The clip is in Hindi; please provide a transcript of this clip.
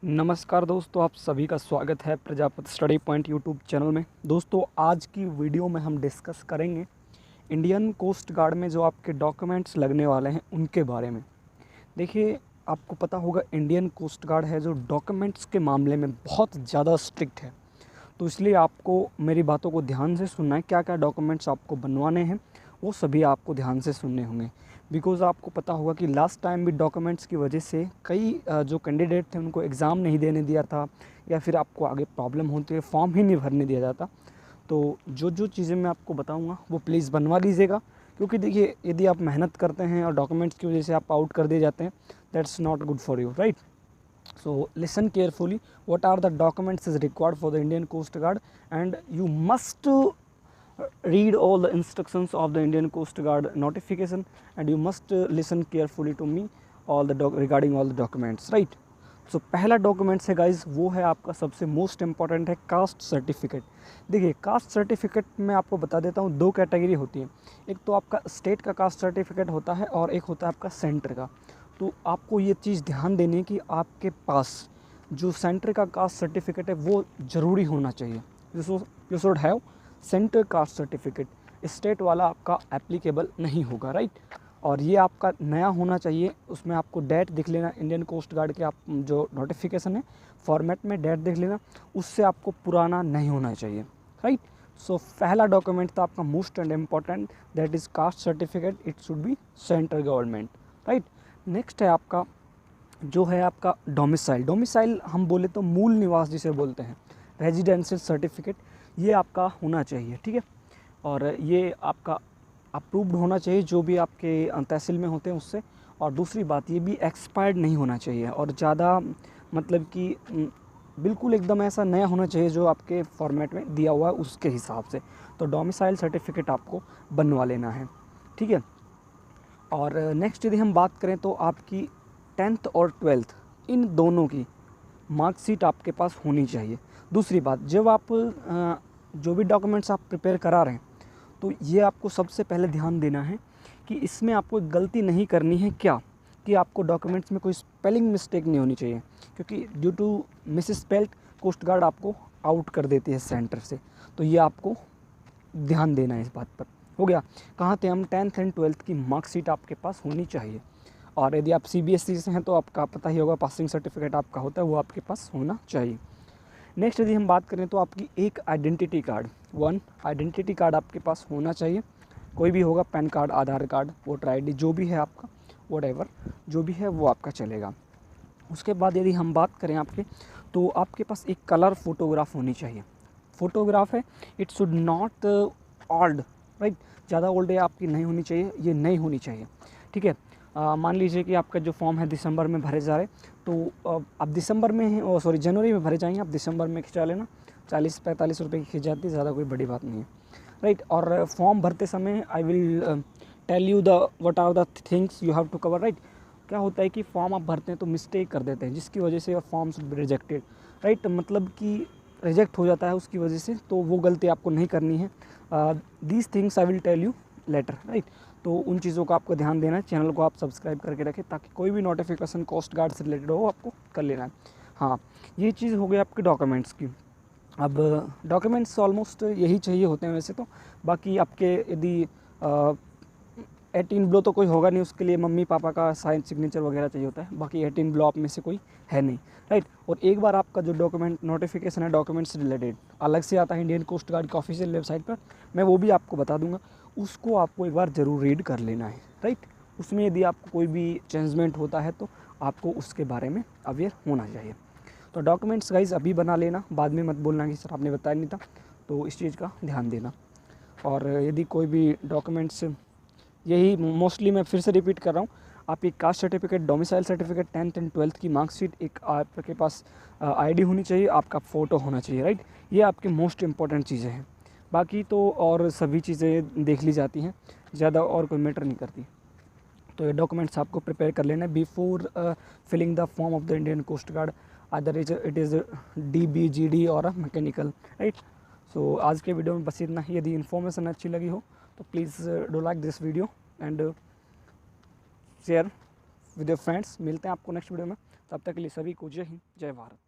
नमस्कार दोस्तों, आप सभी का स्वागत है Prajapati study point YouTube channel में। दोस्तों, आज की वीडियो में हम डिस्कस करेंगे इंडियन कोस्ट गार्ड में जो आपके डॉक्यूमेंट्स लगने वाले हैं उनके बारे में। देखिए, आपको पता होगा इंडियन कोस्ट गार्ड है जो डॉक्यूमेंट्स के मामले में बहुत ज़्यादा स्ट्रिक्ट है। तो इसलिए आपको मेरी बातों को ध्यान से सुनना है। क्या क्या डॉक्यूमेंट्स आपको बनवाने हैं वो सभी आपको ध्यान से सुनने होंगे। बिकॉज़ आपको पता होगा कि लास्ट टाइम भी डॉक्यूमेंट्स की वजह से कई जो कैंडिडेट थे उनको एग्ज़ाम नहीं देने दिया था, या फिर आपको आगे प्रॉब्लम होती है, फॉर्म ही नहीं भरने दिया जाता। तो जो जो चीज़ें मैं आपको बताऊंगा वो प्लीज़ बनवा लीजिएगा, क्योंकि देखिए, यदि आप मेहनत करते हैं और डॉक्यूमेंट्स की वजह से आप आउट कर दिए जाते हैं, that's not good for you, right. So listen carefully, what are the documents is required for the Indian Coast Guard, and you must read all the instructions of the Indian Coast Guard notification, and you must listen carefully to me all the regarding all the documents, right. So पहला डॉक्यूमेंट्स है गाइज, वो है आपका सबसे मोस्ट इम्पॉर्टेंट है कास्ट सर्टिफिकेट। देखिए, कास्ट सर्टिफिकेट में आपको बता देता हूँ, दो कैटेगरी होती है। एक तो आपका स्टेट का कास्ट सर्टिफिकेट होता है और एक होता है आपका सेंटर का। तो आपको ये चीज़ ध्यान देनी है कि आपके पास जो सेंटर का कास्ट सर्टिफिकेट है वो ज़रूरी होना चाहिए। You should have centre caste certificate. State वाला आपका एप्लीकेबल नहीं होगा, राइट। और ये आपका नया होना चाहिए। उसमें आपको डेट दिख लेना, इंडियन कोस्ट गार्ड के आप जो नोटिफिकेशन है फॉर्मेट में डेट देख लेना, उससे आपको पुराना नहीं होना चाहिए, राइट। सो पहला डॉक्यूमेंट था आपका most and important, that is caste certificate. It should be central government, right. Next है आपका जो है आपका डोमिसाइल। डोमिसाइल हम बोले तो मूल निवास जिसे बोलते हैं, रेजिडेंशियल सर्टिफिकेट, ये आपका होना चाहिए, ठीक है। और ये आपका अप्रूव्ड होना चाहिए जो भी आपके तहसील में होते हैं उससे। और दूसरी बात, ये भी एक्सपायर्ड नहीं होना चाहिए और ज़्यादा मतलब कि बिल्कुल एकदम ऐसा नया होना चाहिए जो आपके फॉर्मेट में दिया हुआ है उसके हिसाब से। तो डोमिसाइल सर्टिफिकेट आपको बनवा लेना है, ठीक है। और नेक्स्ट यदि हम बात करें तो आपकी 10th और 12th इन दोनों की मार्कशीट आपके पास होनी चाहिए। दूसरी बात, जब आप जो भी डॉक्यूमेंट्स आप प्रिपेयर करा रहे हैं तो ये आपको सबसे पहले ध्यान देना है कि इसमें आपको गलती नहीं करनी है। क्या कि आपको डॉक्यूमेंट्स में कोई स्पेलिंग मिस्टेक नहीं होनी चाहिए, क्योंकि due to misspelled coast guard आपको आउट कर देती है सेंटर से। तो ये आपको ध्यान देना है इस बात पर। हो गया, कहाँ थे हम, 10th एंड 12th की मार्कशीट आपके पास होनी चाहिए। और यदि आप CBSE से हैं तो आपका पता ही होगा, पासिंग सर्टिफिकेट आपका होता है, वो आपके पास होना चाहिए। नेक्स्ट यदि हम बात करें तो आपकी एक identity card, one identity card आपके पास होना चाहिए। कोई भी होगा, पैन कार्ड, आधार कार्ड, वोटर ID, जो भी है आपका, वॉटएवर जो भी है वो आपका चलेगा। उसके बाद यदि हम बात करें आपके, तो आपके पास एक कलर फोटोग्राफ होनी चाहिए। फोटोग्राफ है, it should not old, right. ज़्यादा ओल्ड है आपकी नहीं होनी चाहिए, ये नहीं होनी चाहिए, ठीक है। मान लीजिए कि आपका जो फॉर्म है दिसंबर में भरे जा रहे, तो आप दिसंबर में जनवरी में भरे जाएंगे, आप दिसंबर में खिंचा लेना। 40-45 रुपये की खिंच जाती है, ज़्यादा कोई बड़ी बात नहीं है, राइट। और फॉर्म भरते समय I will tell you the what are the things you have to cover, right. क्या होता है कि फॉर्म आप भरते हैं तो मिस्टेक कर देते हैं, जिसकी वजह से form should be rejected, right. मतलब कि रिजेक्ट हो जाता है उसकी वजह से, तो वो गलती आपको नहीं करनी है। These things I will tell you later, right. तो उन चीज़ों का आपको ध्यान देना है। चैनल को आप सब्सक्राइब करके रखें ताकि कोई भी नोटिफिकेशन कोस्ट गार्ड से रिलेटेड हो आपको कर लेना है। हाँ, ये चीज़ हो गई आपके डॉक्यूमेंट्स की। अब डॉक्यूमेंट्स ऑलमोस्ट यही चाहिए होते हैं वैसे तो। बाकी आपके यदि 18 बिलो तो कोई होगा नहीं, उसके लिए मम्मी पापा का साइन सिग्नेचर वगैरह चाहिए होता है। बाकी 18 बिलो आप में से कोई है नहीं, राइट। और एक बार आपका जो डॉक्यूमेंट नोटिफिकेशन है डॉक्यूमेंट्स रिलेटेड अलग से आता है इंडियन कोस्ट गार्ड की ऑफिशियल वेबसाइट पर, मैं वो भी आपको बता दूंगा। उसको आपको एक बार ज़रूर रीड कर लेना है, राइट। उसमें यदि आपको कोई भी चेंजमेंट होता है तो आपको उसके बारे में अवेयर होना चाहिए। तो डॉक्यूमेंट्स गाइज अभी बना लेना, बाद में मत बोलना कि सर आपने बताया नहीं था, तो इस चीज़ का ध्यान देना। और यदि कोई भी डॉक्यूमेंट्स, यही मोस्टली मैं फिर से रिपीट कर रहा हूँ, आपकी caste certificate, domicile certificate, 10th and 12th की मार्कशीट, एक आपके पास ID होनी चाहिए, आपका फ़ोटो होना चाहिए, राइट। ये आपके मोस्ट इंपॉर्टेंट चीज़ें हैं। बाकी तो और सभी चीज़ें देख ली जाती हैं, ज़्यादा और कोई मैटर नहीं करती। तो ये डॉक्यूमेंट्स आपको प्रिपेयर कर लेना है before filling the form of the Indian coast guard, other it is DBGD और मैकेनिकल, राइट। सो आज के वीडियो में बस इतना ही। यदि इन्फॉर्मेशन अच्छी लगी हो तो please do like this video and share with your friends. मिलते हैं आपको नेक्स्ट वीडियो में। तब तक के लिए सभी को जय हिंद, जय भारत।